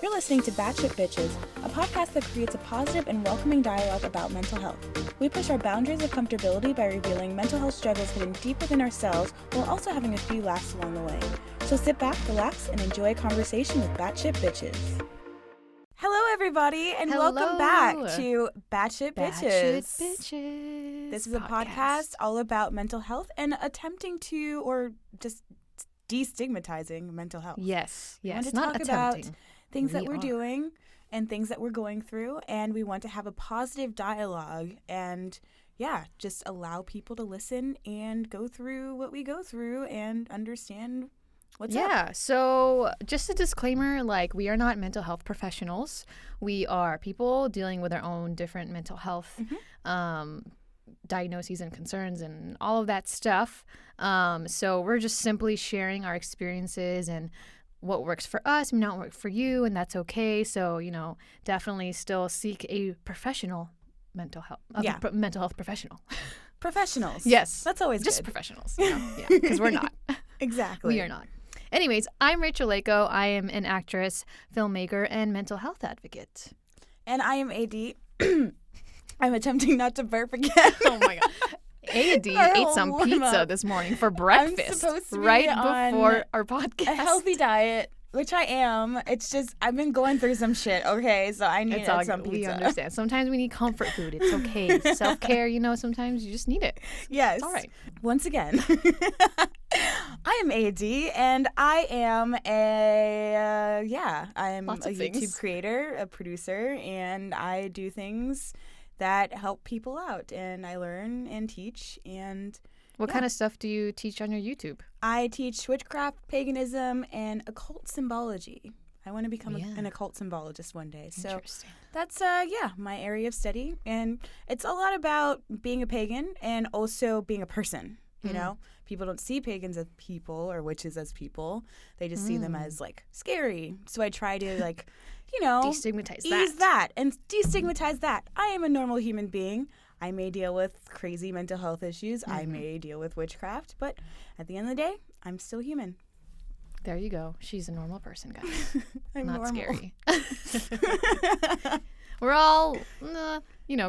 You're listening to Btches, a podcast that creates a positive and welcoming dialogue about mental health. We push our boundaries of comfortability by revealing mental health struggles hidden deep within ourselves while also having a few laughs along the way. So sit back, relax, and enjoy a conversation with Btches. Hello, everybody, and welcome back to Btches. Btches. This is a podcast all about mental health and attempting to, or just destigmatizing mental health. Yes, We want to not talk attempting. about things that we're doing and things that we're going through, and we want to have a positive dialogue and, just allow people to listen and go through what we go through and understand what's up. Yeah, so just a disclaimer, we are not mental health professionals. We are people dealing with our own different mental health diagnoses and concerns and all of that stuff. So we're just simply sharing our experiences and what works for us may not work for you, and that's okay. So, definitely still seek a professional mental health, mental health professional. Professionals. Yes. That's always just good. professionals. Because we're not. Exactly. We are not. Anyways, I'm Rachel Lako. I am an actress, filmmaker, and mental health advocate. And I am AD. I'm attempting not to burp again. Oh my God. AD ate some pizza this morning for breakfast. I'm supposed to be right on before our podcast. a healthy diet, which I am. It's just I've been going through some shit. Okay, so I need some pizza. We understand. Sometimes we need comfort food. It's okay. Self-care. Sometimes you just need it. Yes. It's all right. Once again, I am AD, and I am a YouTube creator, a producer, and I do things that help people out, and I learn and teach. And what kind of stuff do you teach on your YouTube? I teach witchcraft, paganism, and occult symbology. I want to become an occult symbologist one day. So that's my area of study, and it's a lot about being a pagan and also being a person. People don't see pagans as people or witches as people. They just see them as scary. So I try to destigmatize ease that and destigmatize that. I am a normal human being. I may deal with crazy mental health issues. I may deal with witchcraft, but at the end of the day, I'm still human. There you go. She's a normal person, guys. I'm not normal. Scary. We're all,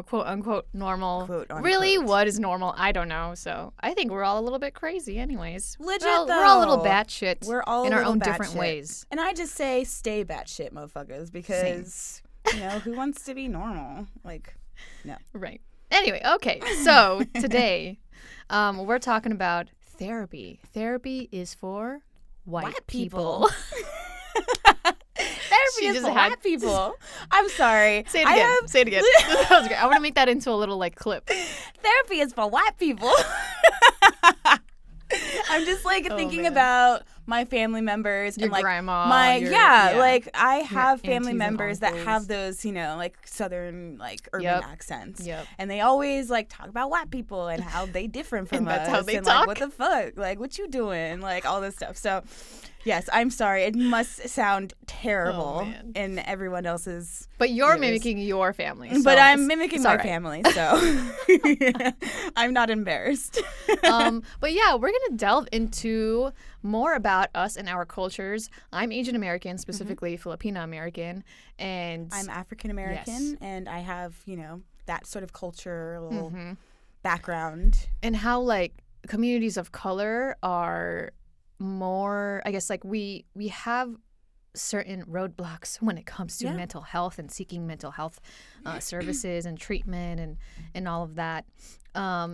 quote unquote normal. Quote, unquote. Really, what is normal? I don't know. So I think we're all a little bit crazy, anyways. Legit, we're all a little batshit. We're all in our own batshit. Different ways. And I just say, stay batshit, motherfuckers, because who wants to be normal? No. Right. Anyway, okay. So today, we're talking about therapy. Therapy is for white people. Therapy is for white people. I'm sorry. Say it again. Say it again. That was great. I want to make that into a little clip. Therapy is for white people. I'm just thinking about my family members your and grandma. I have family members that uncles. have those, southern urban accents. Yep. And they always talk about white people and how they different from and us. That's how they and talk. What the fuck? What you doing? All this stuff. So yes, I'm sorry. It must sound terrible in everyone else's But you're ears. mimicking your family. So but I'm mimicking my right. family, so I'm not embarrassed. But yeah, we're going to delve into more about us and our cultures. I'm Asian American, specifically Filipino American, and I'm African American, and I have, that sort of cultural background. And how communities of color are more, I guess, we have certain roadblocks when it comes to mental health and seeking mental health services and treatment and all of that.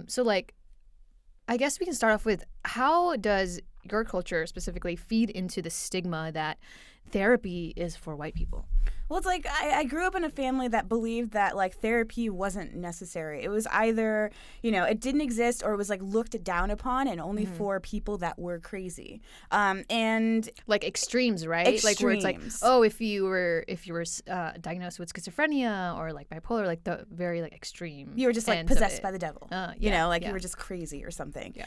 So I guess we can start off with, how does your culture specifically feed into the stigma that therapy is for white people? Well, it's I grew up in a family that believed that therapy wasn't necessary. It was either, it didn't exist, or it was looked down upon and only for people that were crazy. And extremes, right? Extremes. Where it's if you were diagnosed with schizophrenia or bipolar, the very extreme. You were just possessed by the devil. You were just crazy or something. Yeah.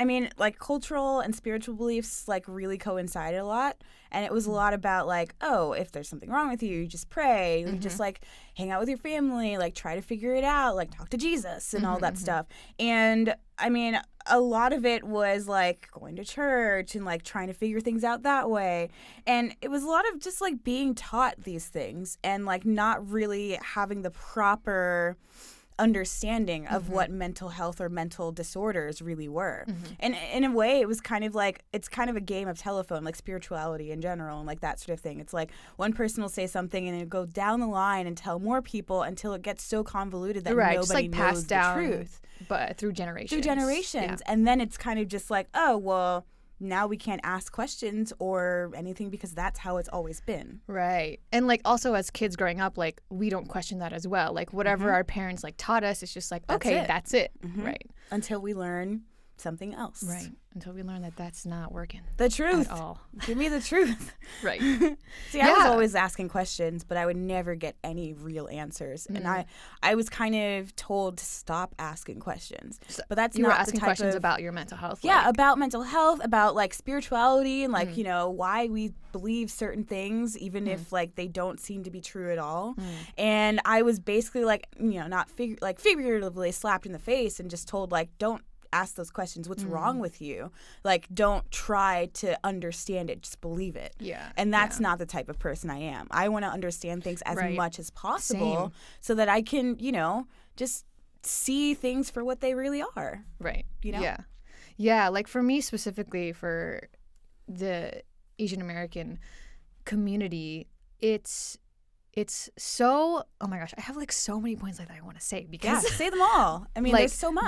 I mean, like, cultural and spiritual beliefs, like, really coincided a lot. And it was a lot about, like, oh, if there's something wrong with you, you just pray. You just, like, hang out with your family, like, try to figure it out, like, talk to Jesus and all that stuff. And, I mean, a lot of it was, like, going to church and, like, trying to figure things out that way. And it was a lot of just, like, being taught these things and, like, not really having the proper understanding of what mental health or mental disorders really were. And in a way, it was kind of like, it's kind of a game of telephone, like spirituality in general and like that sort of thing. It's like one person will say something and it'll go down the line and tell more people until it gets so convoluted that nobody just like knows down, the truth. But through generations. Yeah. And then it's kind of just like, oh, well, now we can't ask questions or anything because that's how it's always been. Right. And like also as kids growing up, like we don't question that as well. Like whatever our parents like taught us, it's just like, that's it. Right. Until we learn something else. Right. Until we learn that that's not working. The truth. At all. Give me the truth. Right. See, I was always asking questions, but I would never get any real answers. And I was kind of told to stop asking questions. But that's you not were asking the type questions of, about your mental health. Yeah, about mental health, about like spirituality and like, you know, why we believe certain things, even if like they don't seem to be true at all. And I was basically like, you know, not figuratively slapped in the face and just told like, don't ask those questions. What's wrong with you? Like, don't try to understand it. Just believe it. Yeah. And that's not the type of person I am. I want to understand things as much as possible so that I can, you know, just see things for what they really are. Right. You know? Yeah. Yeah. Like for me specifically, for the Asian American community, it's so, oh my gosh, I have like so many points like that I want to say because say them all. I mean, like there's so much.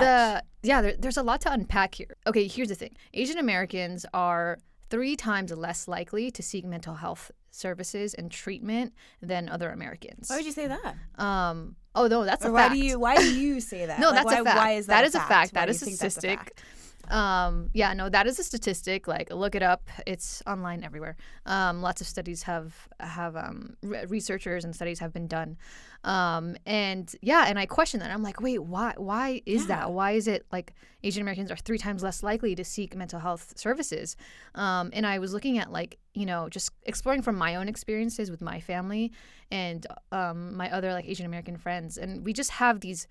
There's a lot to unpack here. Okay, here's the thing. Asian Americans are 3 times less likely to seek mental health services and treatment than other Americans. Why would you say that? Oh no, that's a why fact. Why do you say that? No, like, that's a fact. Why is that? That is a fact. Why That do is you a think that's statistic. fact? That is a statistic. Like, look it up. It's online everywhere. Lots of studies have researchers and studies have been done. And I question that. I'm like, wait, why is that? Why is it like Asian Americans are 3 times less likely to seek mental health services? And I was looking at like, you know, just exploring from my own experiences with my family and my other like Asian American friends, and we just have these.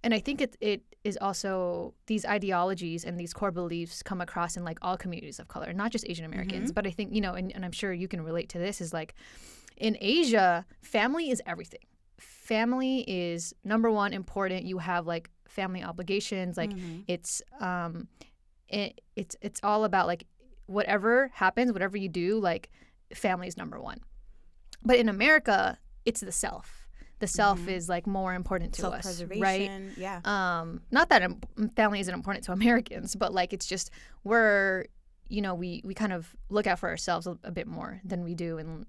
And I think it is also these ideologies and these core beliefs come across in like all communities of color, not just Asian Americans. But I think, you know, and I'm sure you can relate to this, is like in Asia, family is everything. Family is number one important. You have like family obligations. Like it's all about like whatever happens, whatever you do, like family is number one. But in America, it's the self. The self is like more important to us, right? Yeah. Not that family isn't important to Americans, but like it's just we're, you know, we kind of look out for ourselves a bit more than we do and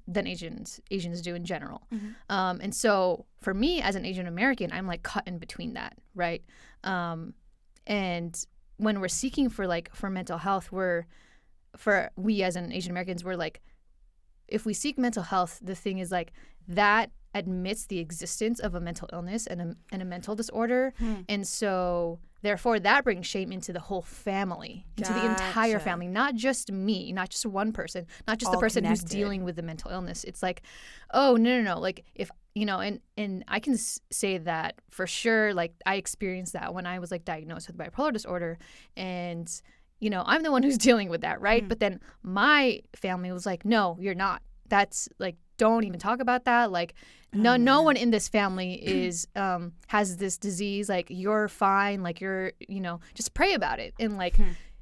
than Asians do in general. And so for me as an Asian American, I'm like cut in between that, right? And when we're seeking for mental health, we as an Asian Americans, we're like, if we seek mental health, the thing is like that admits the existence of a mental illness and a mental disorder. And so therefore that brings shame into the whole family, into the entire family, not just me, not just one person, not just the person who's dealing with the mental illness. It's like, oh, no. Like if, you know, and I can say that for sure, like I experienced that when I was like diagnosed with bipolar disorder, and, you know, I'm the one who's dealing with that, right? But then my family was like, no, you're not. That's like, don't even talk about that. Like, no one in this family is has this disease. Like, you're fine. Like, you're, you know, just pray about it. And like,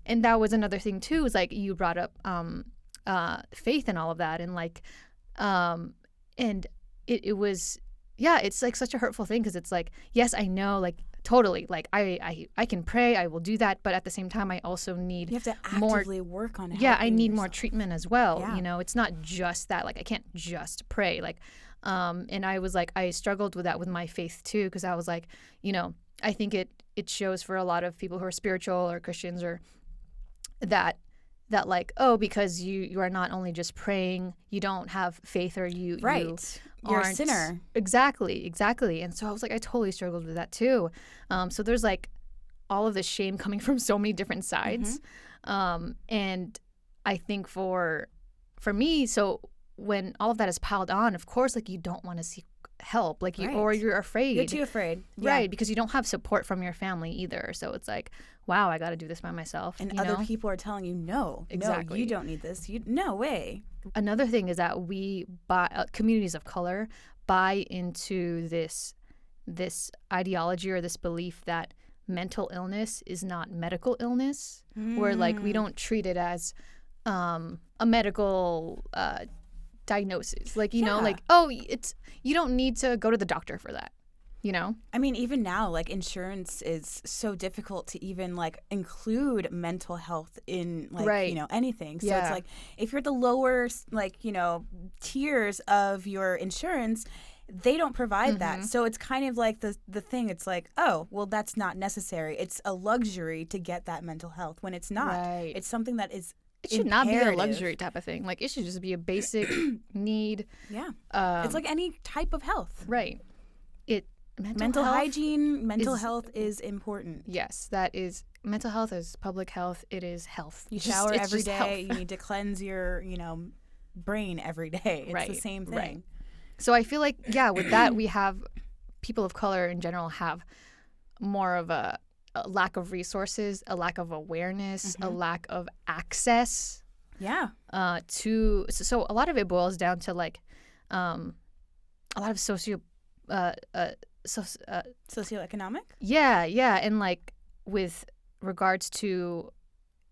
and that was another thing too. Is like you brought up faith and all of that, and like, and it was, yeah, it's like such a hurtful thing because it's like, yes, I know, like. Totally. Like, I can pray. I will do that. But at the same time, I also need you have to actively work on it. Yeah, I need more yourself. Treatment as well. Yeah. You know, it's not just that. Like, I can't just pray. Like, and I was like, I struggled with that with my faith too, because I was like, you know, I think it shows for a lot of people who are spiritual or Christians or that like, oh, because you are not only just praying, you don't have faith, or you You're a sinner. Exactly. And so I was like, I totally struggled with that too. So there's like all of the shame coming from so many different sides. And I think for me, so when all of that is piled on, of course, like you don't want to seek help, like or you're afraid. You're too afraid. Right, because you don't have support from your family either. So it's like, wow, I got to do this by myself. And other people are telling you, no, you don't need this. No way. Another thing is that we, communities of color, buy into this ideology or this belief that mental illness is not medical illness, where like we don't treat it as a medical diagnosis. Like, you know, like, oh, you don't need to go to the doctor for that. You know? I mean, even now, like, insurance is so difficult to even, like, include mental health in, like, you know, anything. So it's like, if you're at the lower, like, you know, tiers of your insurance, they don't provide that. So it's kind of like the thing. It's like, oh, well, that's not necessary. It's a luxury to get that mental health when it's not. Right. It's something that is It should not be a luxury type of thing. Like, it should just be a basic need. Yeah. It's like any type of health. Right. Mental hygiene, mental health is important. Yes, that is. Mental health is public health. It is health. You shower every day. You need to cleanse your, you know, brain every day. It's the same thing. Right. So I feel like, yeah, with that, we have people of color in general have more of a lack of resources, a lack of awareness, a lack of access. Yeah. So a lot of it boils down to like a lot of socioeconomic. Yeah, and like with regards to,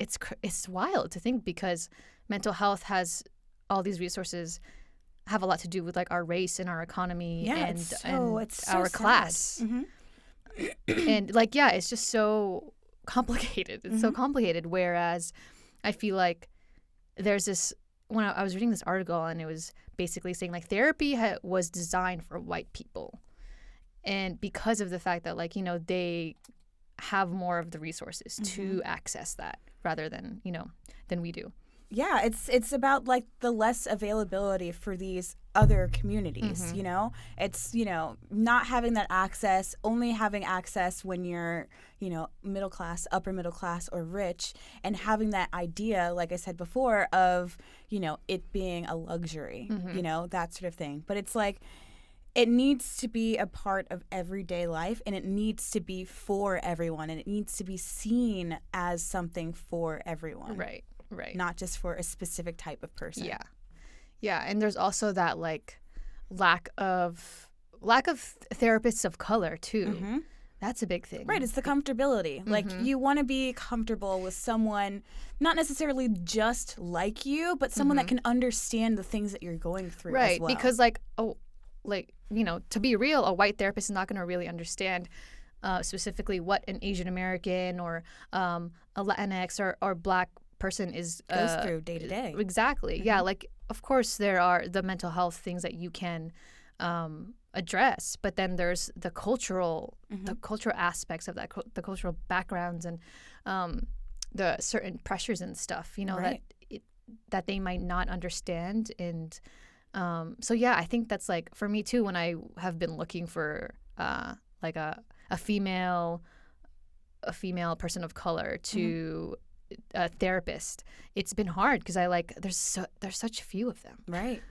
it's wild to think because mental health has all these resources. Have a lot to do with like our race and our economy and our class. And like, yeah, it's just so complicated. It's so complicated. Whereas I feel like there's this, when I was reading this article and it was basically saying like therapy was designed for white people. And because of the fact that like, you know, they have more of the resources to access that rather than, you know, than we do. Yeah, it's about like the less availability for these other communities, you know? It's, you know, not having that access, only having access when you're, you know, middle class, upper middle class, or rich, and having that idea, like I said before, of, you know, it being a luxury, you know, that sort of thing. But it's like, it needs to be a part of everyday life, and it needs to be for everyone, and it needs to be seen as something for everyone. Right. Not just for a specific type of person. Yeah, and there's also that like lack of therapists of color too. That's a big thing. Right, it's the comfortability. Like you want to be comfortable with someone not necessarily just like you, but someone that can understand the things that you're going through as well. Because like you know, to be real, a white therapist is not going to really understand specifically what an Asian American or a Latinx or Black person goes through day to day. Exactly. Yeah. Like, of course, there are the mental health things that you can address, but then there's the cultural aspects of that, the cultural backgrounds and the certain pressures and stuff, you know, that they might not understand. And so, yeah, I think that's like for me too, when I have been looking for like a female person of color to a therapist, it's been hard because there's such few of them. Right.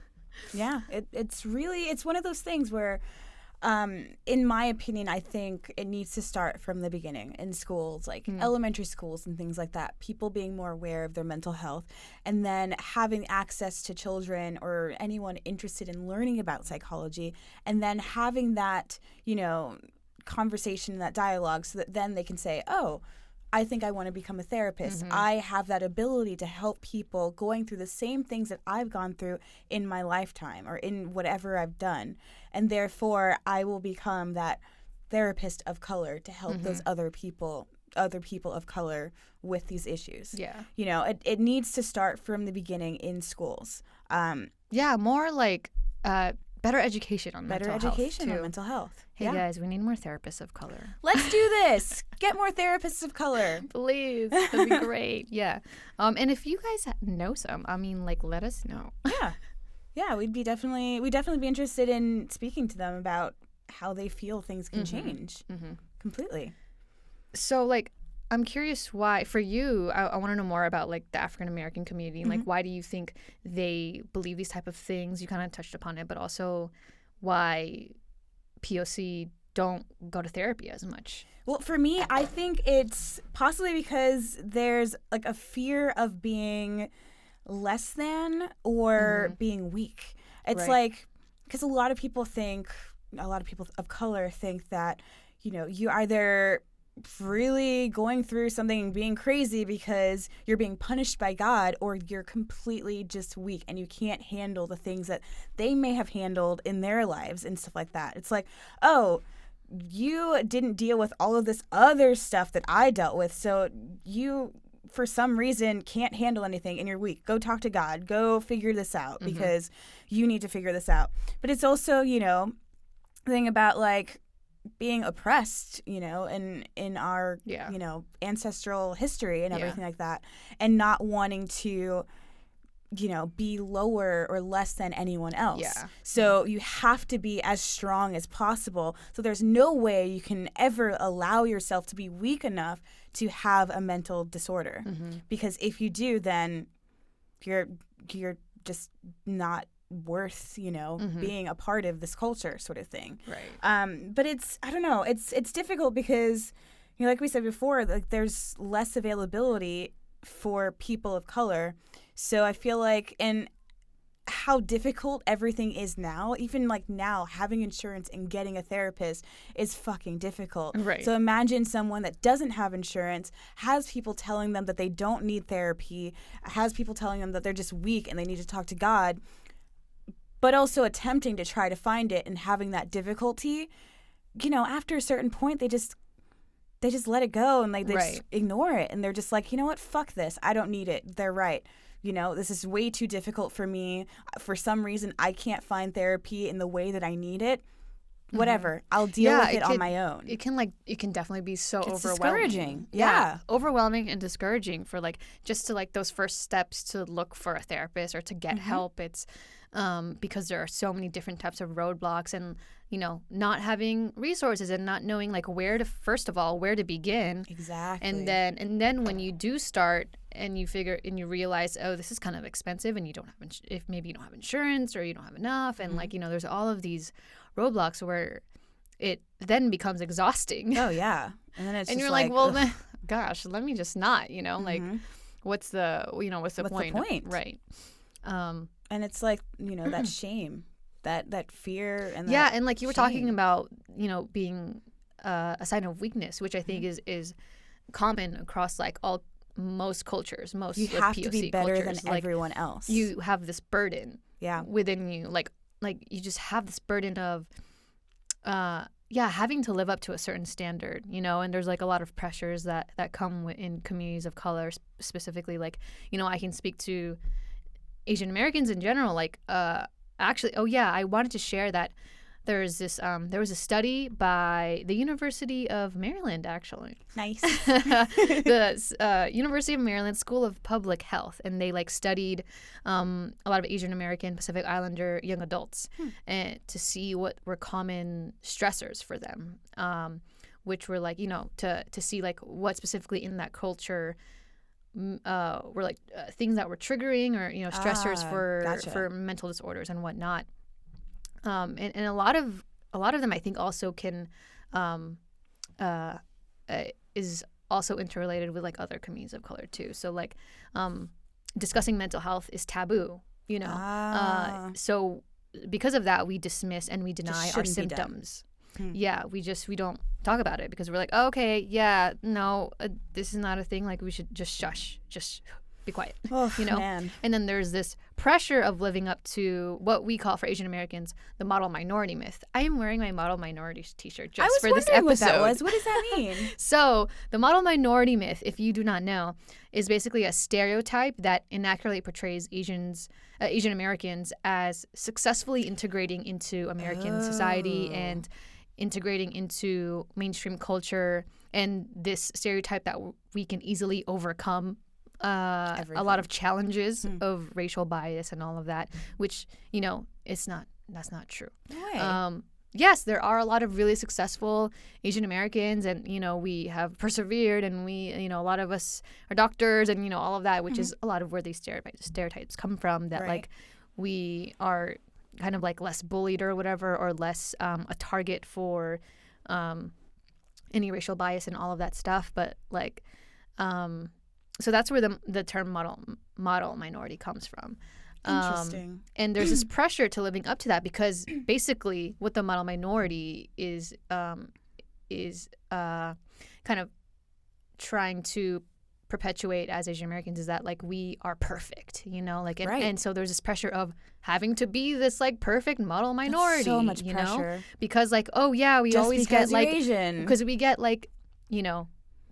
Yeah. It's one of those things where in my opinion, I think it needs to start from the beginning in schools, like elementary schools and things like that, people being more aware of their mental health, and then having access to children or anyone interested in learning about psychology, and then having that, you know, conversation, that dialogue, so that then they can say, oh, I think I want to become a therapist. I have that ability to help people going through the same things that I've gone through in my lifetime or in whatever I've done. And therefore, I will become that therapist of color to help those other people of color with these issues. Yeah. You know, it needs to start from the beginning in schools. Yeah, more like better education on mental health. Better education on mental health. Hey guys, we need more therapists of color. Let's do this. Get more therapists of color. Please. That'd be great. Yeah. And if you guys know some, I mean, like, let us know. Yeah, we'd definitely be interested in speaking to them about how they feel things can change completely. So, like, I'm curious why, for you, I want to know more about like the African American community. Like, why do you think they believe these type of things? You kind of touched upon it, but also why POC don't go to therapy as much. Well, for me, I think it's possibly because there's like a fear of being less than or being weak. It's like, because a lot of people of color think that, you know, you either really going through something, being crazy because you're being punished by God, or you're completely just weak and you can't handle the things that they may have handled in their lives and stuff like that. It's like, oh, you didn't deal with all of this other stuff that I dealt with, so you, for some reason, can't handle anything and you're weak. Go talk to God. Go figure this out because you need to figure this out. But it's also, you know, the thing about like being oppressed, you know, in our, you know, ancestral history and everything like that, and not wanting to, you know, be lower or less than anyone else. Yeah. So you have to be as strong as possible. So there's no way you can ever allow yourself to be weak enough to have a mental disorder. Because if you do, then you're just not worth, you know, being a part of this culture sort of thing. Right. But it's, I don't know, it's difficult because, you know, like we said before, like there's less availability for people of color. So I feel like, and how difficult everything is now, even like now, having insurance and getting a therapist is fucking difficult. Right. So imagine someone that doesn't have insurance, has people telling them that they don't need therapy, has people telling them that they're just weak and they need to talk to God, but also attempting to try to find it and having that difficulty. You know, after a certain point, they just let it go and like they just ignore it, and they're just like, you know what, fuck this, I don't need it. They're right. You know, this is way too difficult for me. For some reason, I can't find therapy in the way that I need it. Whatever, I'll deal with it on my own. It can definitely be so it's overwhelming. Discouraging. Yeah, overwhelming and discouraging for like just to like those first steps to look for a therapist or to get help. It's because there are so many different types of roadblocks, and you know, not having resources and not knowing like where to begin. Exactly. And then when you do start and you realize, oh, this is kind of expensive, and you don't have if maybe you don't have insurance or you don't have enough, and like, you know, there's all of these roadblocks where it then becomes exhausting. Oh yeah. And then it's and just you're like, well, then, gosh, let me just not, you know, like what's the point? Right. And it's like, you know, that shame, that fear, and and like you were talking about, you know, being a sign of weakness, which I think is common across like most cultures, most you have POC to be better cultures. than everyone else. You have this burden, within you, like you just have this burden of, having to live up to a certain standard, you know. And there's like a lot of pressures that come in communities of color, specifically, like, you know, I can speak to Asian Americans in general, like actually, I wanted to share that there was a study by the University of Maryland, actually. Nice. The University of Maryland School of Public Health, and they like studied a lot of Asian American Pacific Islander young adults and to see what were common stressors for them, which were like, you know, to see like what specifically in that culture were like things that were triggering, or, you know, stressors for mental disorders and whatnot. And a lot of them, I think, also can is also interrelated with like other communities of color too. So like discussing mental health is taboo, you know. So because of that, we dismiss and we deny our symptoms. Yeah, we don't talk about it because we're like, oh, okay, yeah, no, this is not a thing. Like, we should just shush, just be quiet, you know? Man. And then there's this pressure of living up to what we call, for Asian Americans, the model minority myth. I am wearing my model minority t-shirt just for this episode. What that was. What does that mean? So the model minority myth, if you do not know, is basically a stereotype that inaccurately portrays Asian Americans as successfully integrating into American society and integrating into mainstream culture, and this stereotype that we can easily overcome a lot of challenges of racial bias and all of that, which, you know, that's not true. No way. yes, there are a lot of really successful Asian Americans, and we have persevered, and we a lot of us are doctors, and all of that, which is a lot of where these stereotypes come from, that like we are kind of like less bullied or whatever, or less a target for any racial bias and all of that stuff. But like so that's where the term model minority comes from. Interesting. And there's this pressure to living up to that, because basically what the model minority is kind of trying to perpetuate as Asian Americans is that like we are perfect, like and so there's this pressure of having to be this like perfect model minority. That's so much pressure. Because like, oh yeah, we just always get like Asian. Because we get like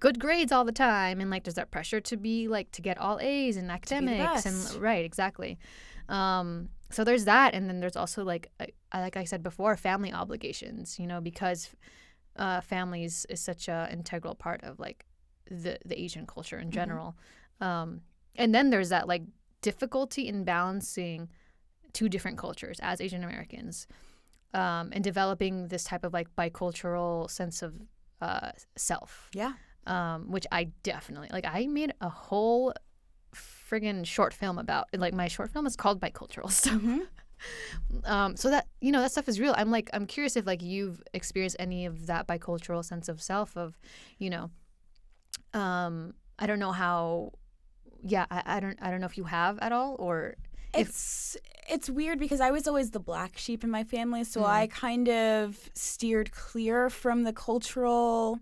good grades all the time, and like there's that pressure to be like to get all A's in academics, and right, exactly. So there's that, and then there's also like I said before, family obligations, because families is such a integral part of like the Asian culture in general. And then there's that like difficulty in balancing two different cultures as Asian Americans, and developing this type of like bicultural sense of self. Yeah. Which I definitely like. I made a whole friggin' short film about, like, my short film is called Bicultural. So, so that that stuff is real. I'm curious if like you've experienced any of that bicultural sense of self. Of, I don't know how. Yeah, I don't know if you have at all, or it's weird because I was always the black sheep in my family, so I kind of steered clear from the cultural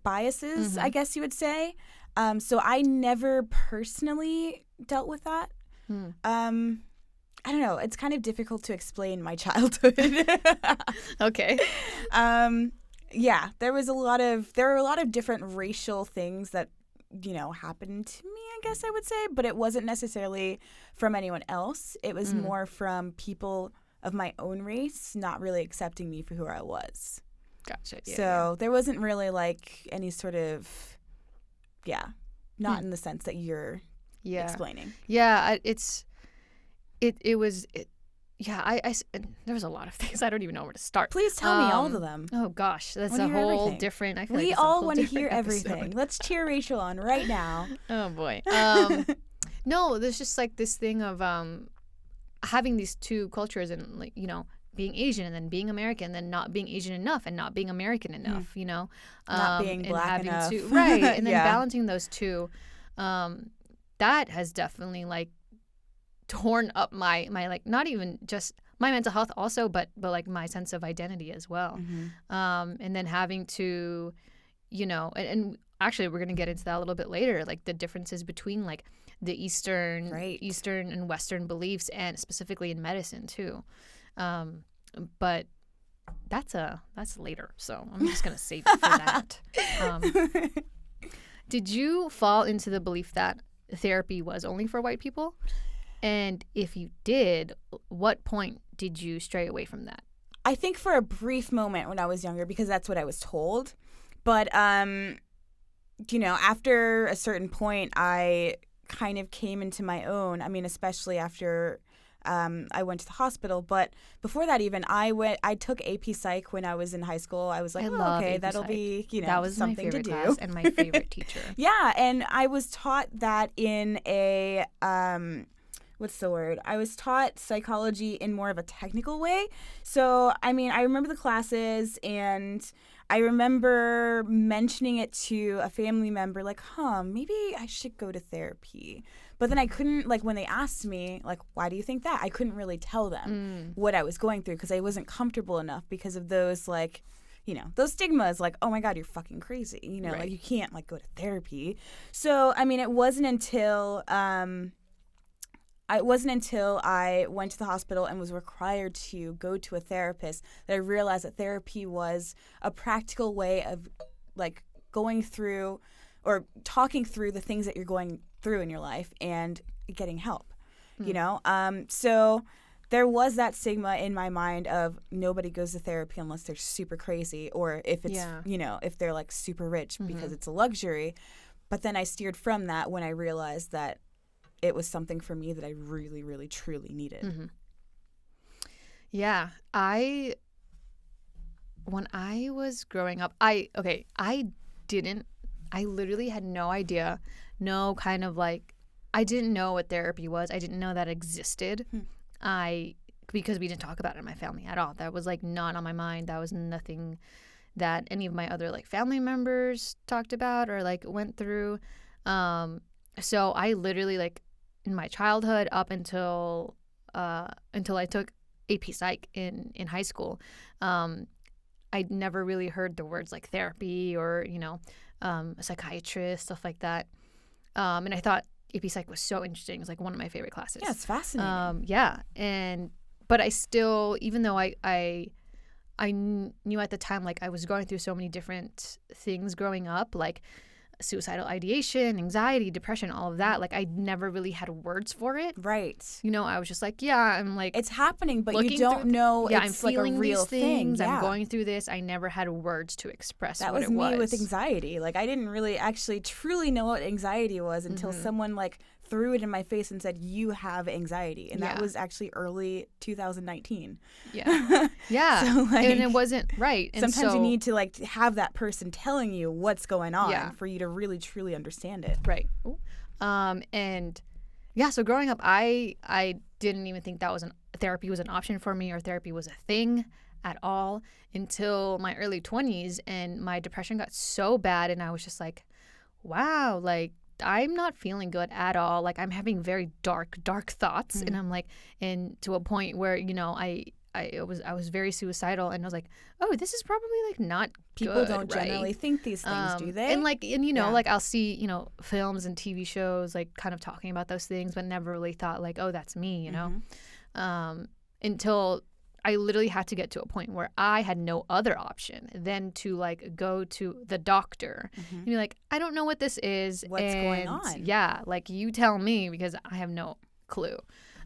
biases, I guess you would say. So I never personally dealt with that. I don't know. It's kind of difficult to explain my childhood. Okay. Yeah, there were a lot of different racial things that happened to me, I guess I would say, but it wasn't necessarily from anyone else. It was more from people of my own race not really accepting me for who I was. Gotcha. Yeah, so there wasn't really like any sort of, not in the sense that you're explaining. Yeah, there was a lot of things. I don't even know where to start. Please tell me all of them. Oh gosh, that's a whole different. I feel we like all want to hear episode. Everything. Let's cheer Rachel on right now. Oh boy. No, there's just like this thing of having these two cultures, and like being Asian and then being American, and then not being Asian enough and not being American enough. Not being black enough. Right, and then balancing those two. That has definitely like torn up my like, not even just my mental health also, but like my sense of identity as well. And then having to, and actually we're going to get into that a little bit later, like the differences between like the Eastern and Western beliefs, and specifically in medicine too. But that's later, so I'm just going to save it for that. Did you fall into the belief that therapy was only for white people? And if you did, what point did you stray away from that? I think for a brief moment when I was younger, because that's what I was told. But, after a certain point, I kind of came into my own. I mean, especially after I went to the hospital. But before that even, I took AP Psych when I was in high school. I was like, okay, AP that'll Psych. Be, that was something my favorite to do. Class and my favorite teacher. Yeah, and I was taught that in a... what's the word? I was taught psychology in more of a technical way. So, I mean, I remember the classes, and I remember mentioning it to a family member, like, maybe I should go to therapy. But then I couldn't, like, when they asked me, like, why do you think that? I couldn't really tell them what I was going through, because I wasn't comfortable enough because of those, like, those stigmas, like, oh my God, you're fucking crazy. Right. Like, you can't, like, go to therapy. So, I mean, it wasn't until I went to the hospital and was required to go to a therapist that I realized that therapy was a practical way of, like, going through or talking through the things that you're going through in your life and getting help, So there was that stigma in my mind of nobody goes to therapy unless they're super crazy, or if it's, if they're, like, super rich because it's a luxury. But then I steered from that when I realized that it was something for me that I really, really, truly needed. Yeah, I when I was growing up, I literally had no idea, no kind of like, I didn't know what therapy was. I didn't know that existed. Because we didn't talk about it in my family at all. That was like not on my mind. That was nothing that any of my other like family members talked about or like went through. So I literally like in my childhood up until I took AP Psych in high school, I'd never really heard the words like therapy or, a psychiatrist, stuff like that. And I thought AP Psych was so interesting. It was like one of my favorite classes. Yeah, it's fascinating. But I still, even though I knew at the time, like I was going through so many different things growing up, like suicidal ideation, anxiety, depression, all of that. Like I never really had words for it. Right. I was just like, yeah, I'm like, it's happening, but you don't know. Yeah, it's I'm feeling like a real these things. thing. Yeah. I'm going through this. I never had words to express that what was it was. me with anxiety. Like I didn't really actually truly know what anxiety was until someone like threw it in my face and said, you have anxiety. And that was actually early 2019. Yeah. Yeah. So, like, and it wasn't right. And sometimes you need to like have that person telling you what's going on for you to really truly understand it. Right. And yeah, so growing up, I didn't even think that therapy was an option for me or therapy was a thing at all until my early 20s. And my depression got so bad and I was just like, wow, like I'm not feeling good at all. Like I'm having very dark thoughts. And I'm like, and to a point where, I was very suicidal and I was like, oh, this is probably like not People good, don't generally think these things, do they? And like, like I'll see, films and TV shows like kind of talking about those things, but never really thought like, oh, that's me, until I literally had to get to a point where I had no other option than to like go to the doctor and be like, I don't know what this is. What's going on? Yeah, like you tell me because I have no clue.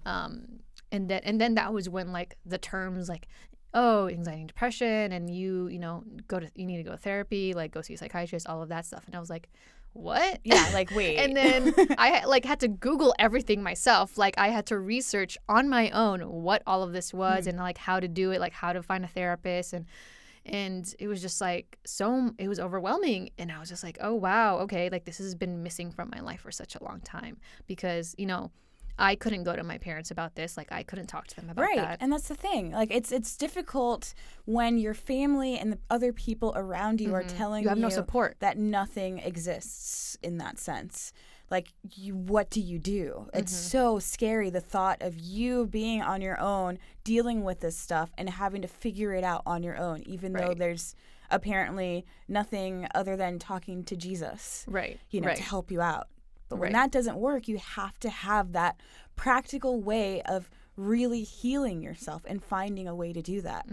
And then that was when like the terms like, oh, anxiety and depression and you need to go to therapy, like go see a psychiatrist, all of that stuff. And I was like, what? Yeah, like wait. And then I like had to Google everything myself. Like I had to research on my own what all of this was and like how to do it, like how to find a therapist and it was just like it was overwhelming. And I was just like, oh wow, okay, like this has been missing from my life for such a long time because, I couldn't go to my parents about this. Like I couldn't talk to them about that. Right. And that's the thing. Like it's difficult when your family and the other people around you are telling you have no support, that nothing exists in that sense. Like what do you do? It's so scary, the thought of you being on your own, dealing with this stuff and having to figure it out on your own, even though there's apparently nothing other than talking to Jesus, to help you out. But when that doesn't work, you have to have that practical way of really healing yourself and finding a way to do that.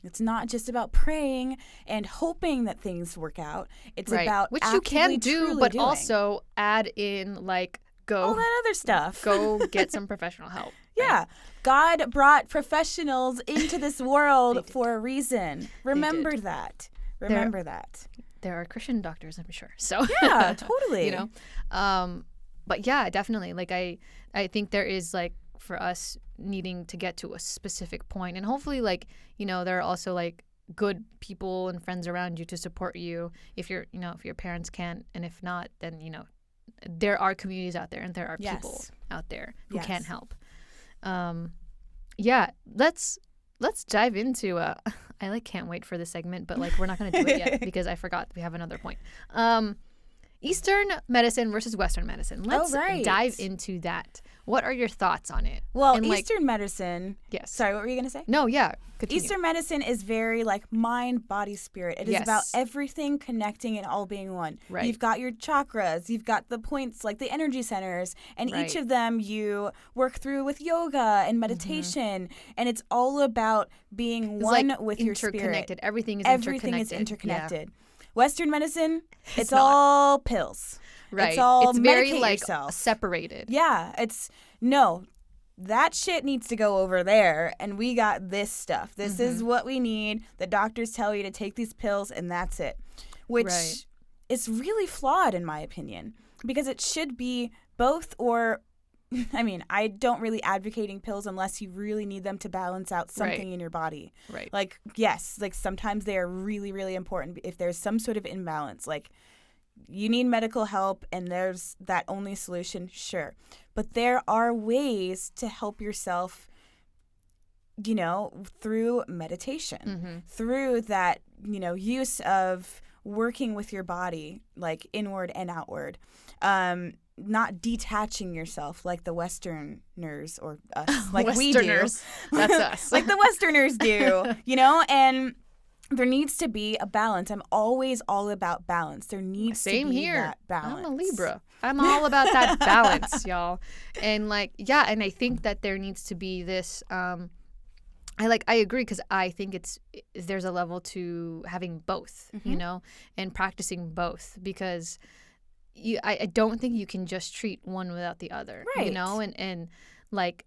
It's not just about praying and hoping that things work out. It's about which you can do, but doing. Also add in like all that other stuff. Go get some professional help. Yeah. God brought professionals into this world for a reason. Remember that. Remember that. There are Christian doctors, I'm sure. So yeah, totally. But yeah, definitely. Like I think there is like for us needing to get to a specific point, and hopefully like there are also like good people and friends around you to support you if your parents can't, and if not, then there are communities out there and there are people out there who can help. Yeah, let's dive into I like can't wait for this segment, but like we're not going to do it yet because I forgot we have another point. Eastern medicine versus Western medicine. Let's dive into that. What are your thoughts on it? Well, Eastern medicine. Yes. Sorry, what were you going to say? No, yeah. Continue. Eastern medicine is very like mind, body, spirit. It is about everything connecting and all being one. Right. You've got your chakras, you've got the points, like the energy centers, and each of them you work through with yoga and meditation. And it's all about being one like with your spirit. Interconnected. Everything is interconnected. Western medicine, it's all pills. Right. It's all very medicate like yourself. Separated. Yeah. That shit needs to go over there, and we got this stuff. This is what we need. The doctors tell you to take these pills, and that's it. Which is really flawed, in my opinion, because it should be both or I mean, I don't really advocating pills unless you really need them to balance out something in your body. Right. Like, yes, like sometimes they are really, really important if there's some sort of imbalance. Like, you need medical help and there's that only solution, sure. But there are ways to help yourself, you know, through meditation, through that, you know, use of working with your body, like inward and outward. Not detaching yourself like the Westerners or us, like we do. That's us. Like the Westerners do, you know? And there needs to be a balance. I'm always all about balance. There needs to be that balance. I'm a Libra. I'm all about that balance, y'all. And like, yeah, and I think that there needs to be this, I agree, because I think there's a level to having both, you know, and practicing both, because I don't think you can just treat one without the other, you know, and like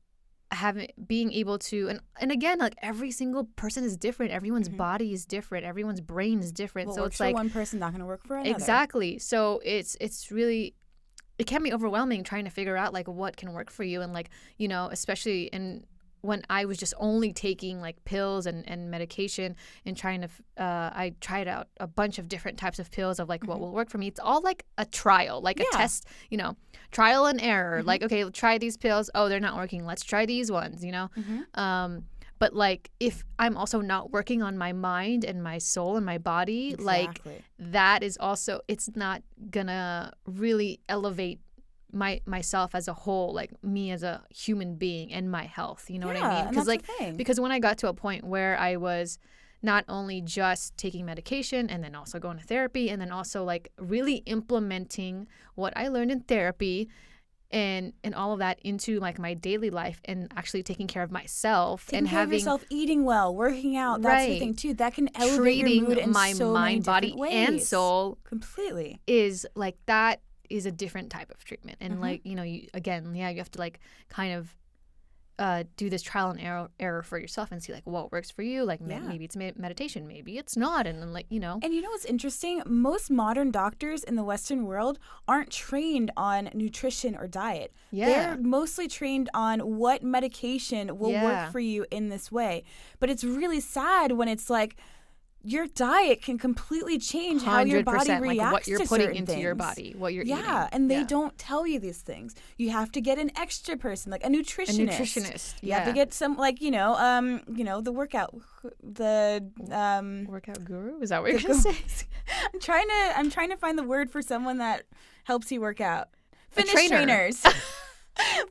being able to, and again, like every single person is different. Everyone's body is different. Everyone's brain is different. Well, so it's for like one person not going to work for another. Exactly. So it's really, it can be overwhelming trying to figure out like what can work for you. And like, you know, especially when I was just only taking like pills and medication and trying to, I tried out a bunch of different types of pills of like what will work for me. It's all like a trial, like a test, you know, trial and error. Like, okay, try these pills. Oh, they're not working. Let's try these ones, you know? But like if I'm also not working on my mind and my soul and my body, like that is also, it's not gonna really elevate myself as a whole, like me as a human being and my health, you know what I mean? Because like because when I got to a point where I was not only just taking medication and then also going to therapy and then also like really implementing what I learned in therapy and all of that into like my daily life and actually taking care of myself and having yourself, eating well, working out, that's the thing too. That can elevate your mood in my so mind, many body, ways. and soul completely. Is like that is a different type of treatment. And like, you know, you have to like kind of do this trial and error for yourself and see like what works for you. Like maybe it's meditation, maybe it's not. And then like, you know. And you know what's interesting? Most modern doctors in the Western world aren't trained on nutrition or diet. Yeah. They're mostly trained on what medication will work for you in this way. But it's really sad when it's like, your diet can completely change how your body reacts like what you're to putting certain into things. your body, what you're eating. Yeah, and they don't tell you these things. You have to get an extra person, like a nutritionist. You have to get some, like, you know, the workout guru. Is that what you're gonna say? I'm trying to find the word for someone that helps you work out. Fitness trainers.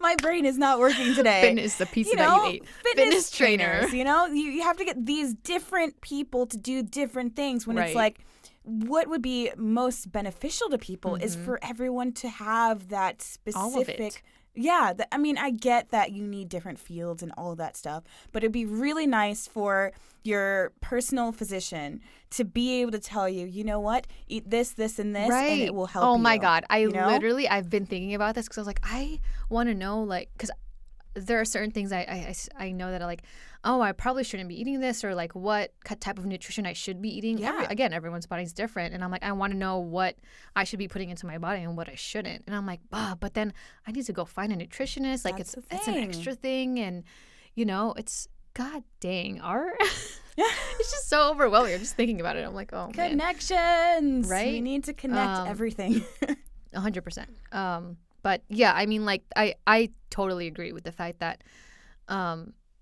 My brain is not working today. Fitness, the pizza that you ate. Fitness trainers. You know, you have to get these different people to do different things when it's like, what would be most beneficial to people is for everyone to have that specific. All of it. Yeah, I mean, I get that you need different fields and all of that stuff, but it'd be really nice for your personal physician to be able to tell you, you know what, eat this, this, and this, and it will help you. Oh my God. I've been thinking about this because I was like, I want to know, like, because there are certain things I know that are like, oh, I probably shouldn't be eating this, or like what type of nutrition I should be eating. Yeah. Again, everyone's body's different. And I'm like, I want to know what I should be putting into my body and what I shouldn't. And I'm like, but then I need to go find a nutritionist. Like it's an extra thing. And, you know, it's, God dang, it's just so overwhelming. I'm just thinking about it. I'm like, oh, connections. Right? We need to connect everything. 100%. But yeah, I mean, like, I totally agree with the fact that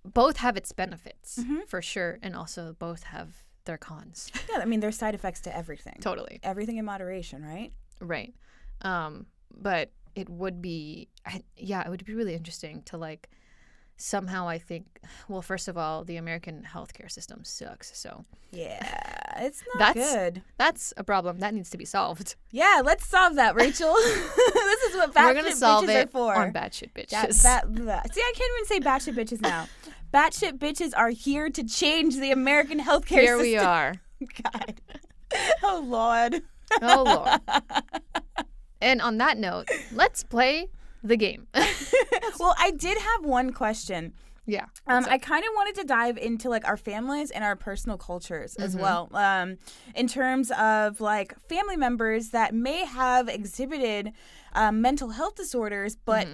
both have its benefits for sure, and also both have their cons. Yeah, I mean, there's side effects to everything. Totally. Everything in moderation, right? Right. But it would be, it would be really interesting to like somehow, I think, well, first of all, the American healthcare system sucks. So yeah, it's not good. That's a problem that needs to be solved. Yeah, let's solve that, Rachel. This is what Batsht Btches are for. On Batsht Btches. See, I can't even say Batsht Btches now. Batsht Btches are here to change the American healthcare system. Here we are. God. Oh, Lord. Oh, Lord. And on that note, let's play the game. Well, I did have one question. Yeah. I kind of wanted to dive into like our families and our personal cultures as well. In terms of like family members that may have exhibited mental health disorders, but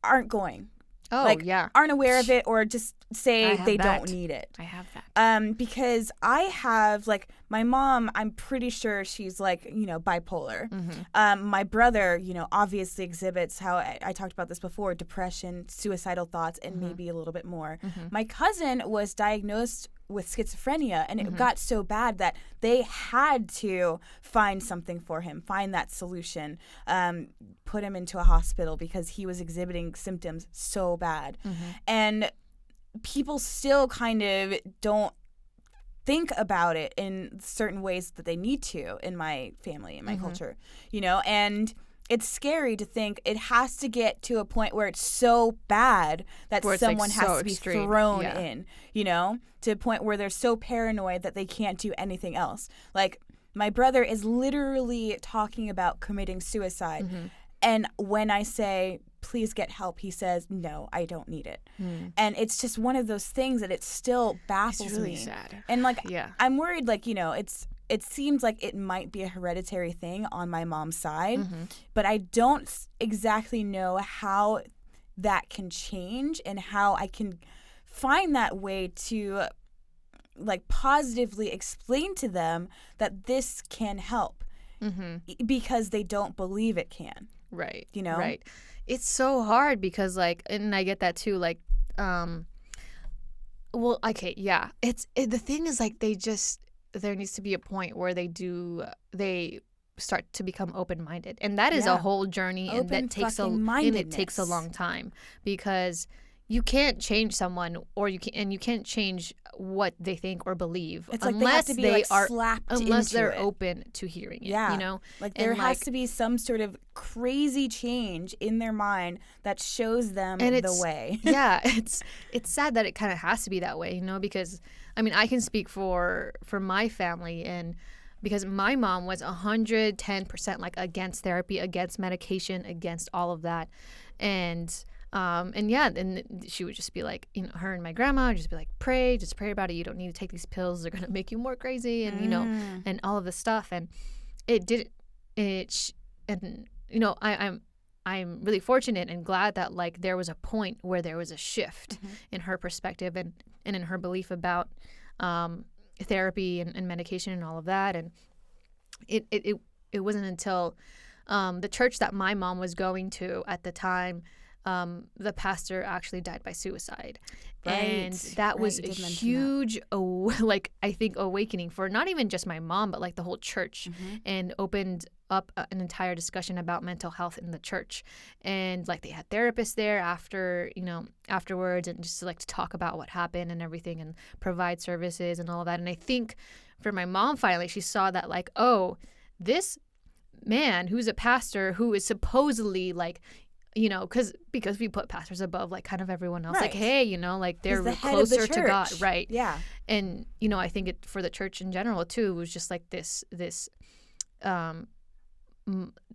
aren't going. Oh, like, yeah. Aren't aware of it or just say they don't need it. I have that. Because I have, like, my mom, I'm pretty sure she's, like, bipolar. Mm-hmm. My brother, obviously exhibits how I talked about this before, depression, suicidal thoughts, and maybe a little bit more. My cousin was diagnosed with schizophrenia, and it got so bad that they had to find something for him, find that solution, put him into a hospital because he was exhibiting symptoms so bad. And people still kind of don't think about it in certain ways that they need to in my family, in my culture, and it's scary to think it has to get to a point where it's so bad that someone has to be thrown in, to a point where they're so paranoid that they can't do anything else. Like, my brother is literally talking about committing suicide. And when I say, please get help, he says, no, I don't need it. And it's just one of those things that it still baffles me. It's really sad. And, like, I'm worried, like, it seems like it might be a hereditary thing on my mom's side, but I don't exactly know how that can change and how I can find that way to, like, positively explain to them that this can help because they don't believe it can. Right. Right. It's so hard because, like, and I get that too, like, well, okay, yeah. The thing is, like, there needs to be a point where they start to become open-minded, and that is a whole journey, and that takes a long time, because you can't change someone, or you can't change what they think or believe, it's unless like they have to be unless they're it. Open to hearing it. Like, there has to be some sort of crazy change in their mind that shows them the way. It's sad that it kind of has to be that way, because I mean, I can speak for my family, and because my mom was 110% like against therapy, against medication, against all of that, and she would just be like, her and my grandma would just be like, pray about it. You don't need to take these pills; they're gonna make you more crazy, and and all of this stuff. And I'm really fortunate and glad that, like, there was a point where there was a shift in her perspective and in her belief about therapy and medication and all of that. And it wasn't until the church that my mom was going to at the time, the pastor actually died by suicide. And that was a huge, I think, awakening for not even just my mom, but like the whole church, and opened up an entire discussion about mental health in the church. And like, they had therapists there afterwards, and just to talk about what happened and everything, and provide services and all of that. And I think for my mom, finally, she saw that, like, oh, this man who's a pastor, who is supposedly like, because we put pastors above, like, kind of everyone else. Right. Like, hey, like, they're closer to God. Right. Yeah. And, I think it, for the church in general, too, was just like this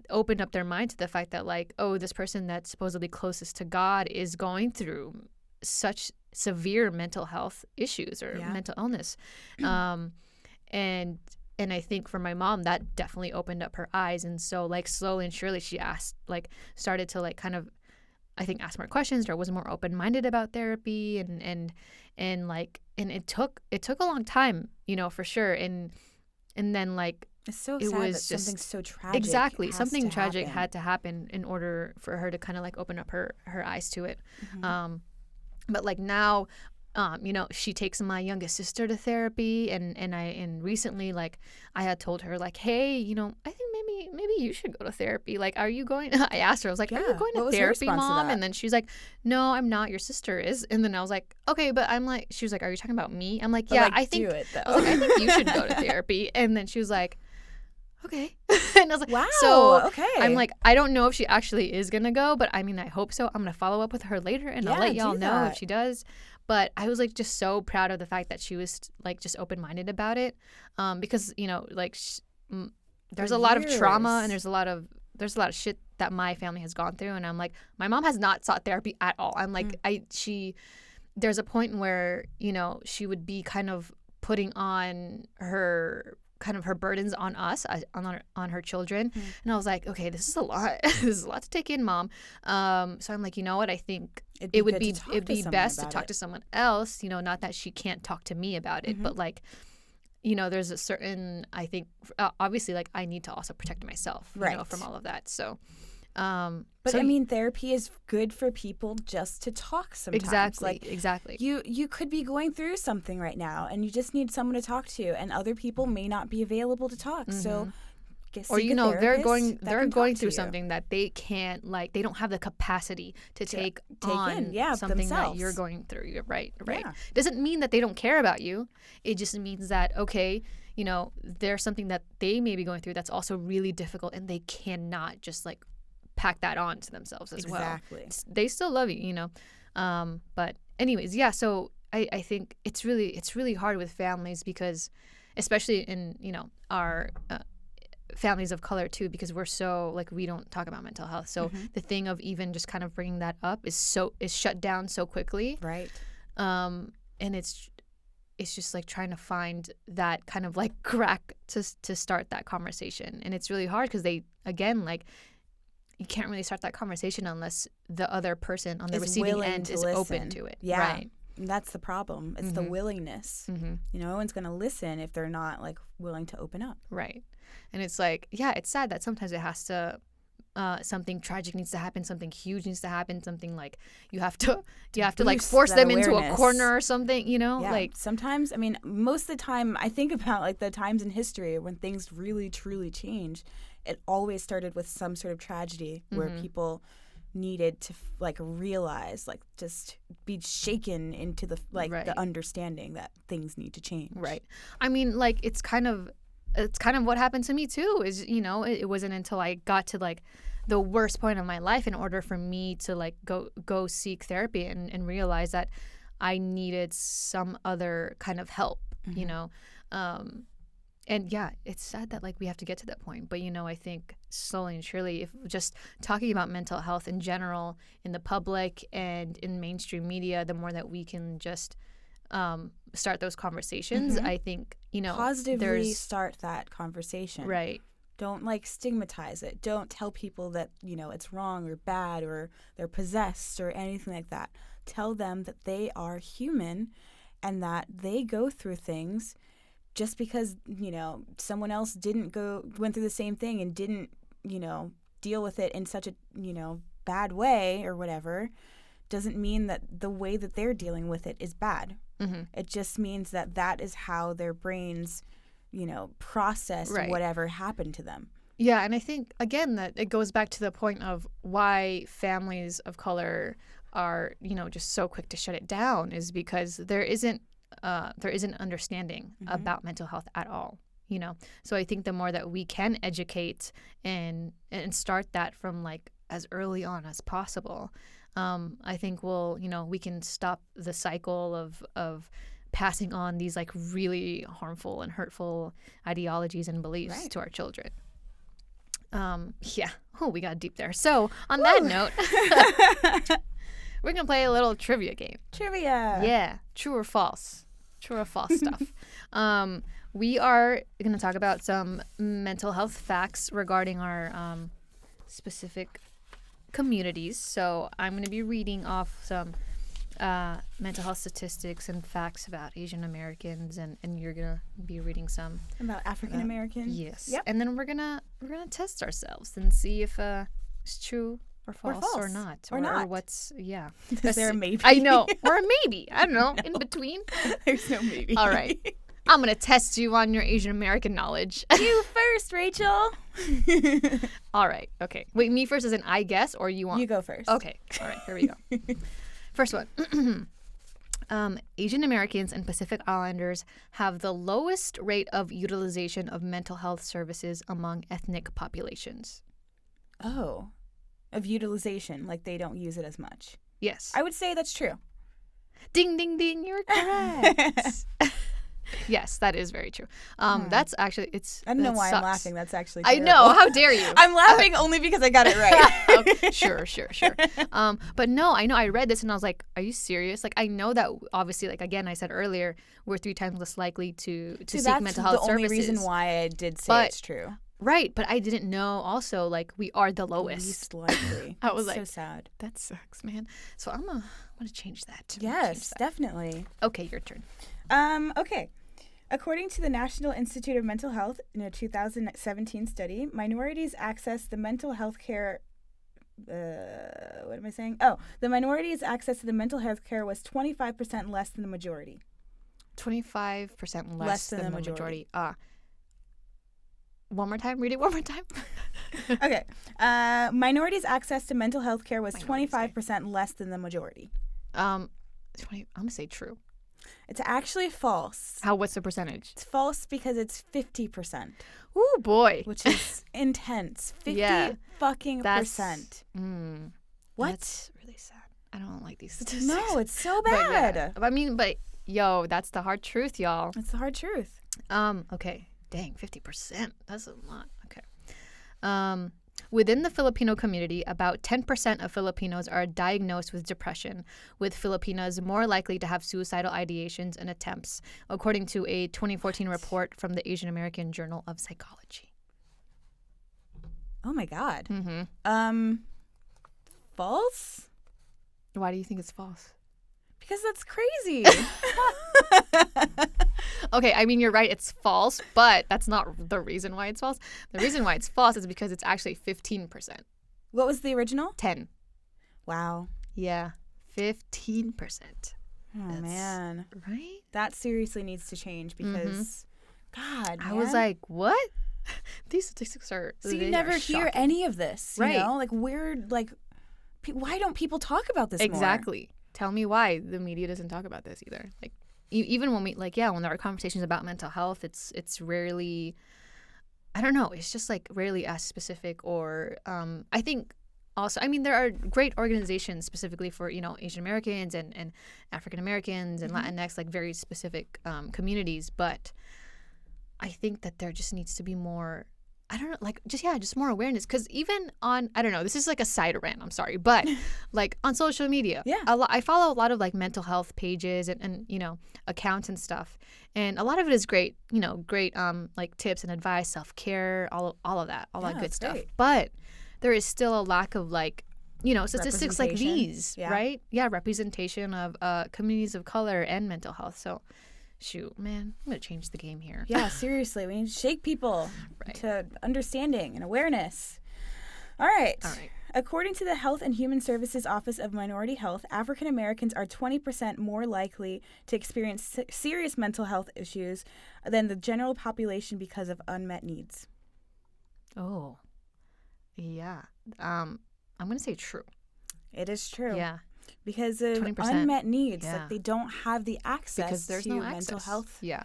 opened up their mind to the fact that, like, oh, this person that's supposedly closest to God is going through such severe mental health issues or mental illness. And I think for my mom, that definitely opened up her eyes. And so, like, slowly and surely, she started to, like, kind of, I think, ask more questions, or was more open-minded about therapy. And it took a long time, for sure. And then, like, it's so sad that something so tragic. Exactly. Something tragic had to happen in order for her to kind of, like, open up her eyes to it. But, like, now, she takes my youngest sister to therapy, and recently, like, I had told her, like, hey, I think maybe you should go to therapy. Like, are you going? I asked her, I was like, are you going to therapy, Mom? And then she's like, no, I'm not. Your sister is. And then I was like, okay, but I'm like, she was like, are you talking about me? I'm like, yeah, I think. Do it, though. I was like, I think you should go to therapy. And then she was like, okay. And I was like, wow. So okay. I'm like, I don't know if she actually is gonna go, but I mean, I hope so. I'm gonna follow up with her later, and I'll let y'all know if she does. But I was, like, just so proud of the fact that she was, like, just open-minded about it, because there's a lot of trauma, and there's a lot of shit that my family has gone through, and I'm like, my mom has not sought therapy at all. I'm like, there's a point where she would be kind of putting on her kind of her burdens on us, on her children. And I was like, okay, this is a lot. This is a lot to take in, Mom. So I'm like, you know what? I think it'd be best to talk to someone else. You know, not that she can't talk to me about it, but like, you know, there's a certain, I think, obviously, like I need to also protect myself, you know, from all of that. So. But I mean, therapy is good for people just to talk sometimes. Exactly. You could be going through something right now, and you just need someone to talk to, and other people may not be available to talk. So, or you know, they're going through something that they can't, like, they don't have the capacity to take on something themselves. That you're going through. You're right. Yeah. Doesn't mean that they don't care about you. It just means that, okay, you know, there's something that they may be going through that's also really difficult, and they cannot just like pack that on to themselves as well. Exactly. They still love you, you know. But anyways, yeah, so I think it's really hard with families, because especially in, you know, our families of color too, because we're so, like, we don't talk about mental health. So the thing of even just kind of bringing that up is shut down so quickly. Right. And it's just like trying to find that kind of like crack to start that conversation. And it's really hard because they, again, like, you can't really start that conversation unless the other person on the receiving end is open to it. Yeah. Right. And that's the problem. It's the willingness. You know, no one's going to listen if they're not like willing to open up. Right. And it's like, yeah, it's sad that sometimes it has to, something tragic needs to happen, something huge needs to happen, something like you have to like force them into a corner or something, you know? Yeah. Like sometimes, I mean, most of the time I think about like the times in history when things really truly changed. It always started with some sort of tragedy where people needed to like realize, like just be shaken into the like the understanding that things need to change. Right. I mean, like it's kind of what happened to me too. Is, you know, it wasn't until I got to like the worst point of my life in order for me to like go seek therapy and realize that I needed some other kind of help. You know. And yeah, it's sad that like we have to get to that point. But, you know, I think slowly and surely, if just talking about mental health in general, in the public and in mainstream media, the more that we can just start those conversations, I think, you know, positively start that conversation. Right. Don't like stigmatize it. Don't tell people that, you know, it's wrong or bad or they're possessed or anything like that. Tell them that they are human and that they go through things. Just because, you know, someone else went through the same thing and didn't, you know, deal with it in such a, you know, bad way or whatever, doesn't mean that the way that they're dealing with it is bad. It just means that is how their brains, you know, process whatever happened to them. Yeah, and I think, again, that it goes back to the point of why families of color are, you know, just so quick to shut it down, is because there isn't understanding about mental health at all, you know. So I think the more that we can educate and start that from like as early on as possible, I think we can stop the cycle of passing on these like really harmful and hurtful ideologies and beliefs to our children. We got deep there. So on that note, we're gonna play a little trivia game. Trivia. Yeah, true or false stuff. We are going to talk about some mental health facts regarding our specific communities. So I'm going to be reading off some mental health statistics and facts about Asian Americans, and you're going to be reading some about African Americans. Yes. Yep. And then we're gonna test ourselves and see if it's true or false or not. Or what's, Is there a maybe? I know. Or a maybe. I don't know. In between. There's no maybe. All right. I'm going to test you on your Asian American knowledge. You first, Rachel. All right. Okay. Wait, me first as in I guess, or you want? You go first. Okay. All right. Here we go. First one. Asian Americans and Pacific Islanders have the lowest rate of utilization of mental health services among ethnic populations. Oh. Of utilization, like they don't use it as much. Yes. I would say that's true. Ding, ding, ding, you're correct. Yes, that is very true. That's actually I don't know why sucks. I'm laughing. That's actually I terrible. know. How dare you? I'm laughing only because I got it right. Okay, sure. But no, I know I read this and I was like, are you serious? Like, I know that obviously, like, again, I said earlier, we're 3 times less likely to seek mental health services. That's the only reason why I did say it's true. Right, but I didn't know also, like, we are the lowest. Least likely. I was like, so sad. That sucks, man. So I'm gonna change that. Yes, definitely. Okay, your turn. Okay. According to the National Institute of Mental Health in a 2017 study, minorities access the mental health care. What am I saying? Oh, the minorities' access to the mental health care was 25% less than the majority. 25% less than the majority. One more time. Read it one more time. Okay. Minorities' access to mental health care was 25% less than the majority. I'm gonna say true. It's actually false. What's the percentage? It's false because it's 50%. Ooh, boy. Which is intense. 50 fucking percent. What? That's really sad. I don't like these statistics. No, it's so bad. But yo, that's the hard truth, y'all. It's the hard truth. Okay. Dang, 50%. That's a lot. Okay. Within the Filipino community, about 10% of Filipinos are diagnosed with depression, with Filipinas more likely to have suicidal ideations and attempts, according to a 2014 report from the Asian American Journal of Psychology. Oh my God. Mm-hmm. False? Why do you think it's false? Because that's crazy. Okay, I mean, you're right, it's false, but that's not the reason why it's false. The reason why it's false is because it's actually 15%. What was the original? 10. Wow. Yeah, 15%. Oh, man. Right? That seriously needs to change because, God, I was like, what? These statistics are So you never hear any of this, you know? Like, weird, like, why don't people talk about this more? Exactly. Tell me why the media doesn't talk about this either. Like, even when we, like, when there are conversations about mental health, it's rarely, I don't know, it's just, like, rarely as specific or, I think also, I mean, there are great organizations specifically for, Asian Americans and African Americans and Latinx, like, very specific communities, but I think that there just needs to be more, I don't know, like, just more awareness. Because even on, I don't know, this is like a side rant, I'm sorry, but like on social media, I follow a lot of like mental health pages and accounts and stuff. And a lot of it is great, great like tips and advice, self-care, all of that, all that good stuff. Great. But there is still a lack of like, statistics like these, right? Yeah, representation of communities of color and mental health. So shoot, man, I'm going to change the game here. Yeah, seriously. We need to shake people to understanding and awareness. All right. According to the Health and Human Services Office of Minority Health, African Americans are 20% more likely to experience serious mental health issues than the general population because of unmet needs. Oh, yeah. I'm going to say true. It is true. Yeah. Because of 20%. Unmet needs. Like they don't have the access because there's to no mental access. health. Yeah.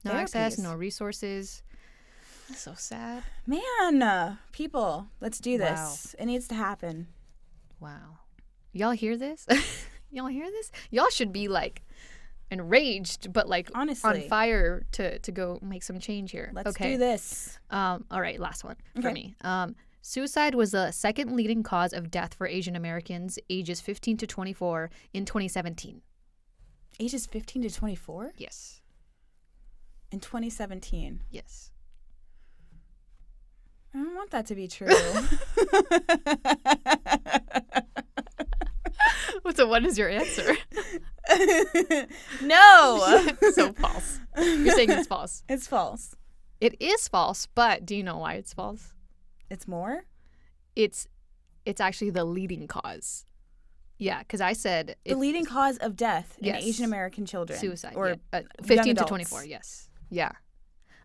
No therapies. Access, no resources. That's so sad. Man, people, let's do this. Wow. It needs to happen. Wow. Y'all hear this? Y'all hear this? Y'all should be like enraged, but like honestly on fire to go make some change here. Let's do this. All right, last one for me. Suicide was the second leading cause of death for Asian Americans ages 15 to 24 in 2017. Ages 15 to 24? Yes. In 2017? Yes. I don't want that to be true. So what is your answer? No. So false. You're saying it's false. It's false. It is false, but do you know why it's false? It's more? It's actually the leading cause. Yeah, because I said... The leading cause of death in Asian American children. Suicide. Or 15 to 24, yes. Yeah.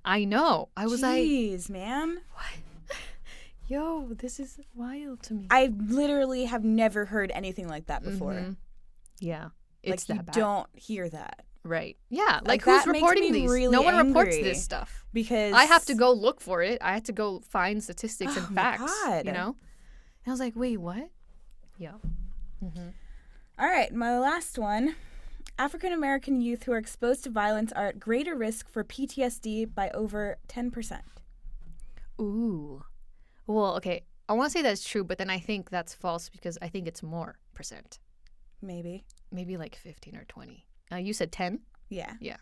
I know. I was like... Jeez, man. What? Yo, this is wild to me. I literally have never heard anything like that before. Mm-hmm. Yeah. It's like, that bad. You don't hear that. Right. Yeah. Like who's reporting these? Really no one angry reports this stuff. Because I have to go look for it. I have to go find statistics and facts. God. You know? And I was like, wait, what? Yeah. All right. My last one. African American youth who are exposed to violence are at greater risk for PTSD by over 10%. Ooh. Well, okay. I want to say that's true, but then I think that's false because I think it's more percent. Maybe like 15 or 20. You said 10? Yeah. Yeah.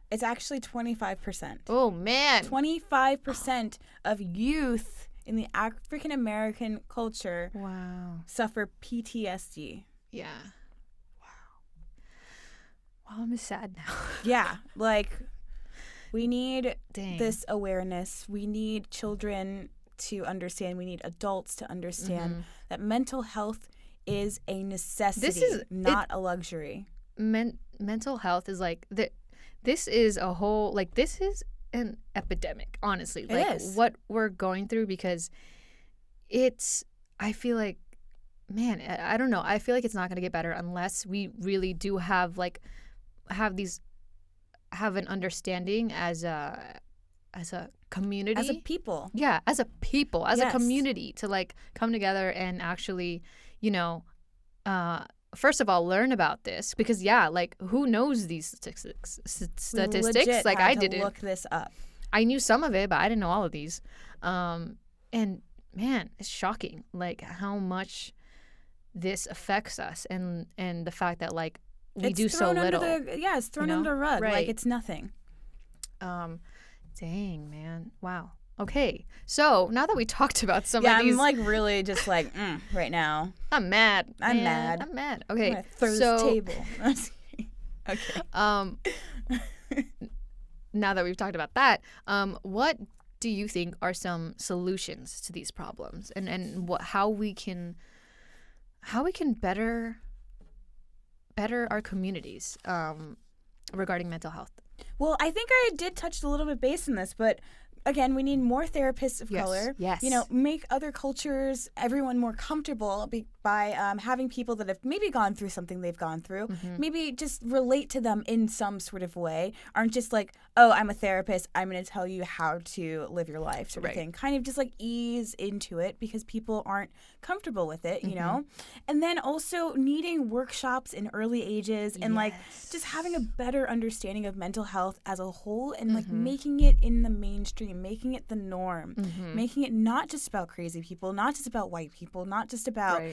It's actually 25%. Oh, man. 25% of youth in the African American culture suffer PTSD. Yeah. Wow, I'm sad now. Yeah, like we need this awareness. We need children to understand. We need adults to understand that mental health is a necessity, not a luxury. Mental health is like this is a whole this is an epidemic, honestly. Like it is. What we're going through, because I feel like, man, I don't know. I feel like it's not going to get better unless we really do have an understanding as a community, as a people. Yeah, as a people, as a community, to come together and actually, first of all, learn about this, because who knows these statistics? Like, I didn't look this up. I knew some of it, but I didn't know all of these. And man, it's shocking, how much this affects us, and the fact that we do so little. It's thrown under the rug. Right. It's nothing. Dang, man. Wow. Okay. So now that we talked about some of these. Yeah, I'm really just right now. I'm mad. I'm mad. Okay. I'm gonna throw this table. Okay. Now that we've talked about that, what do you think are some solutions to these problems, and how we can better our communities regarding mental health? Well, I think I did touch a little bit base in this, but again, we need more therapists of color. Yes. Make other cultures, everyone more comfortable by having people that have maybe gone through something they've gone through, maybe just relate to them in some sort of way, aren't just oh, I'm a therapist, I'm going to tell you how to live your life sort of thing. Kind of just ease into it because people aren't comfortable with it, you know? And then also needing workshops in early ages and just having a better understanding of mental health as a whole, and making it in the mainstream, making it the norm, making it not just about crazy people, not just about white people, not just about,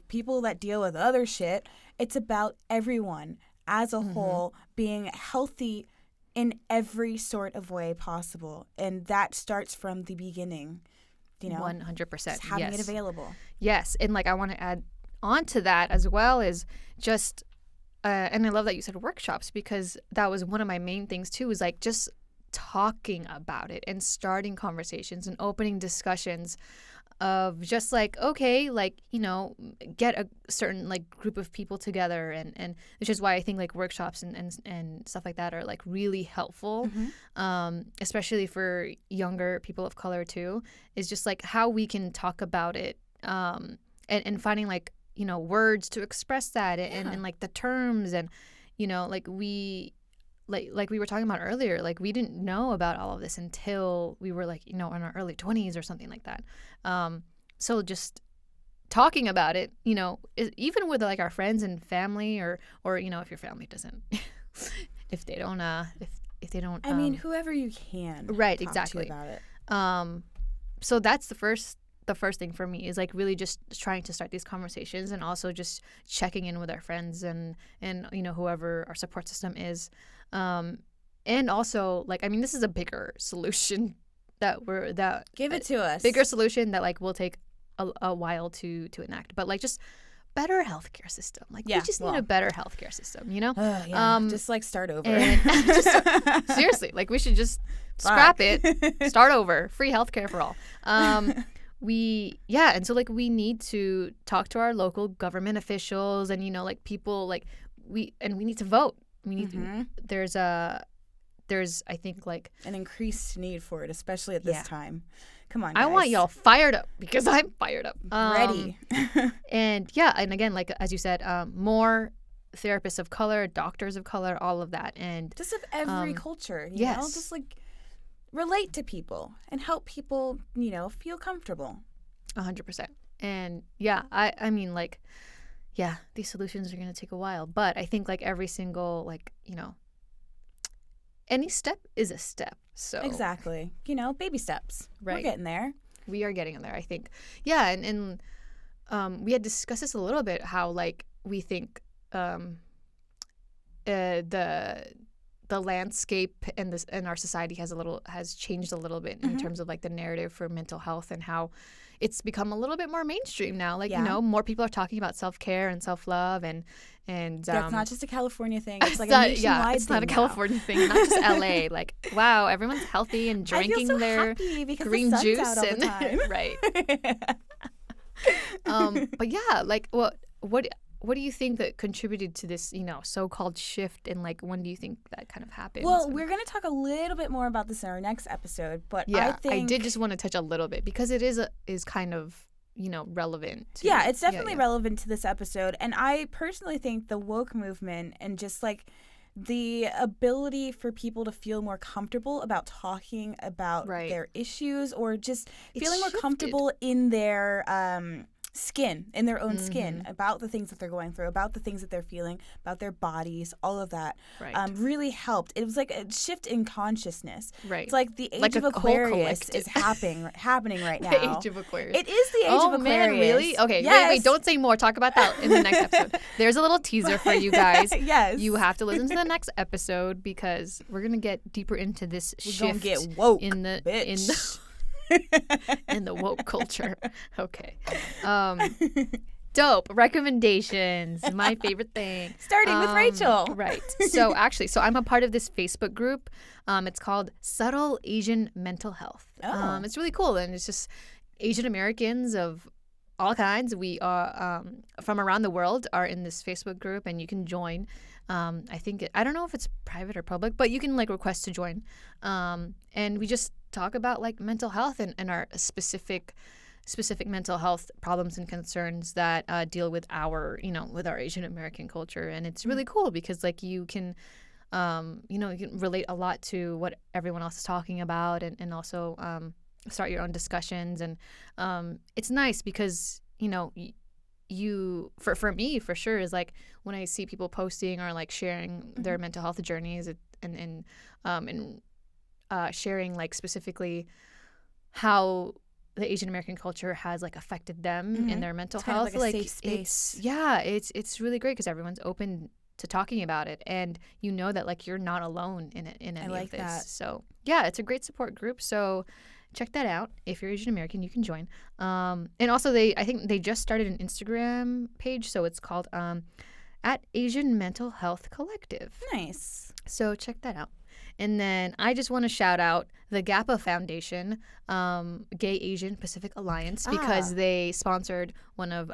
people that deal with other shit. It's about everyone as a whole being healthy in every sort of way possible. And that starts from the beginning, 100%. Just having it available. Yes. And I want to add on to that as well is just, and I love that you said workshops, because that was one of my main things too, is just talking about it and starting conversations and opening discussions of just get a certain group of people together, and which is why I think workshops and stuff like that are really helpful, especially for younger people of color too, is just how we can talk about it, and finding words to express that, and the terms, and we were talking about earlier, we didn't know about all of this until we were in our early 20s or something like that. So just talking about it, even with our friends and family, or if your family doesn't, if they don't, I mean, whoever you can, right? Talk Exactly. To about it. So that's the first thing for me, is really just trying to start these conversations, and also just checking in with our friends and whoever our support system is. And also this is a bigger solution give it to us. Bigger solution that will take a while to enact, but just better healthcare system. We just need a better healthcare system, just start over. Seriously, we should just scrap it, start over, free healthcare for all. And so we need to talk to our local government officials, and people, we need to vote. We need to, there's I think an increased need for it, especially at this time. Come on, guys. I want y'all fired up, because I'm fired up. Ready. And again, as you said, more therapists of color, doctors of color, all of that, and just of every culture, you know, just relate to people and help people, feel comfortable. 100%. And I mean, yeah, these solutions are going to take a while. But I think like every single, like, any step is a step. So exactly. Baby steps. Right. We're getting there. We are getting there, I think. Yeah, and we had discussed this a little bit, how like we think the landscape and our society has changed a little bit in terms of like the narrative for mental health, and how it's become a little bit more mainstream now. Like, more people are talking about self-care and self-love and it's not just a California thing. It's like a nationwide thing. Yeah, it's not a California thing, not just LA. Like, wow, everyone's healthy and drinking their green the juice out all the time. Right. But yeah, like what do you think that contributed to this, so-called shift, and like when do you think that kind of happened? Well, we're going to talk a little bit more about this in our next episode, but yeah, I did just want to touch a little bit because it is kind of, relevant. Yeah, it's definitely relevant to this episode, and I personally think the woke movement and just like the ability for people to feel more comfortable about talking about their issues, or just feeling more comfortable in their skin, in their own skin, about the things that they're going through, about the things that they're feeling, about their bodies, all of that really helped. It was like a shift in consciousness. Right. It's like the age of Aquarius is happening right now. The age of Aquarius. It is the age of Aquarius. Oh, man, really? Okay, yes. wait, don't say more. Talk about that in the next episode. There's a little teaser for you guys. Yes. You have to listen to the next episode because we're going to get deeper into this shift. We're going to get woke, bitch. In the woke culture. Okay. Dope. Recommendations. My favorite thing. Starting with Rachel. Right. So I'm a part of this Facebook group. It's called Subtle Asian Mental Health. It's really cool. And it's just Asian Americans of all kinds. We are from around the world are in this Facebook group, and you can join. I don't know if it's private or public, but you can like request to join. And we just talk about like mental health and our specific mental health problems and concerns that deal with our Asian American culture. And it's really cool because like you can you can relate a lot to what everyone else is talking about, and also start your own discussions. And it's nice because you for me for sure is like when I see people posting or like sharing their mental health journeys and sharing like specifically how the Asian American culture has like affected them in their mental health. Kind of like a safe space. It's really great because everyone's open to talking about it, and that like you're not alone in any of this. That. So yeah, it's a great support group. So check that out. If you're Asian American, you can join. And also I think they just started an Instagram page, so it's called at Asian Mental Health Collective. Nice. So check that out. And then I just want to shout out the GAPA Foundation, Gay Asian Pacific Alliance, because they sponsored one of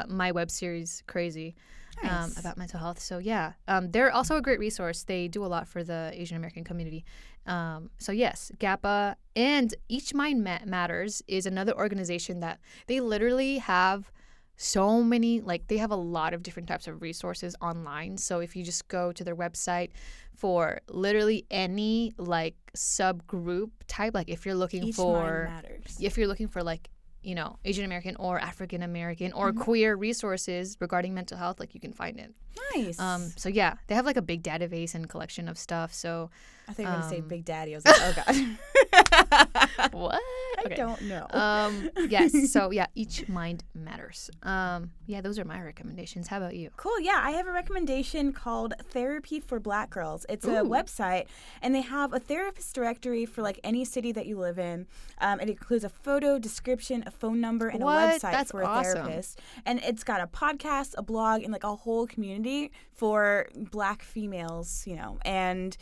my web series, Crazy, about mental health. So yeah, they're also a great resource. They do a lot for the Asian American community. So yes, GAPA and Each Mind Matters is another organization that they literally have so many, like they have a lot of different types of resources online. So if you just go to their website for literally any like subgroup type, like if you're looking if you're looking for like, Asian American or African American or queer resources regarding mental health, like you can find it. Nice. So yeah, they have like a big database and collection of stuff. So I think I'm gonna say Big Daddy. I was like, oh god. What? I don't know. Yes. So yeah, Each Mind Matters. Yeah, those are my recommendations. How about you? Cool. Yeah, I have a recommendation called Therapy for Black Girls. It's a website, and they have a therapist directory for like any city that you live in. It includes a photo, description, a phone number, and a website for a therapist. And it's got a podcast, a blog, and like a whole community for Black females, and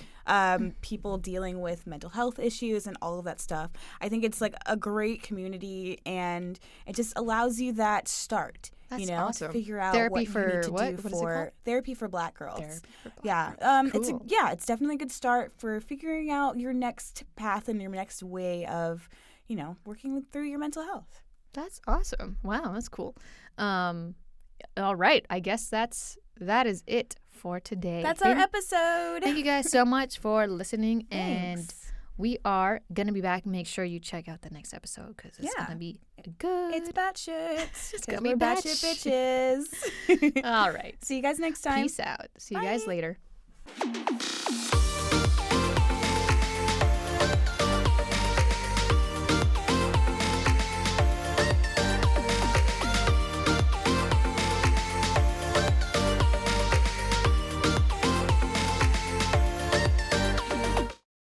people dealing with mental health issues and all of that stuff. I think it's like a great community, and it just allows you that start. That's awesome. To figure out therapy what you for need to what? do What for Therapy for Black Girls. Therapy for Black Girls. Cool. It's definitely a good start for figuring out your next path and your next way of, working through your mental health. That's awesome. Wow, that's cool. All right, I guess that is it for today. That's our episode. Thank you guys so much for listening, and we are going to be back. Make sure you check out the next episode because it's going to be good. It's Batsht. It's going to be Batsht bitches. All right. See you guys next time. Peace out. See you guys later.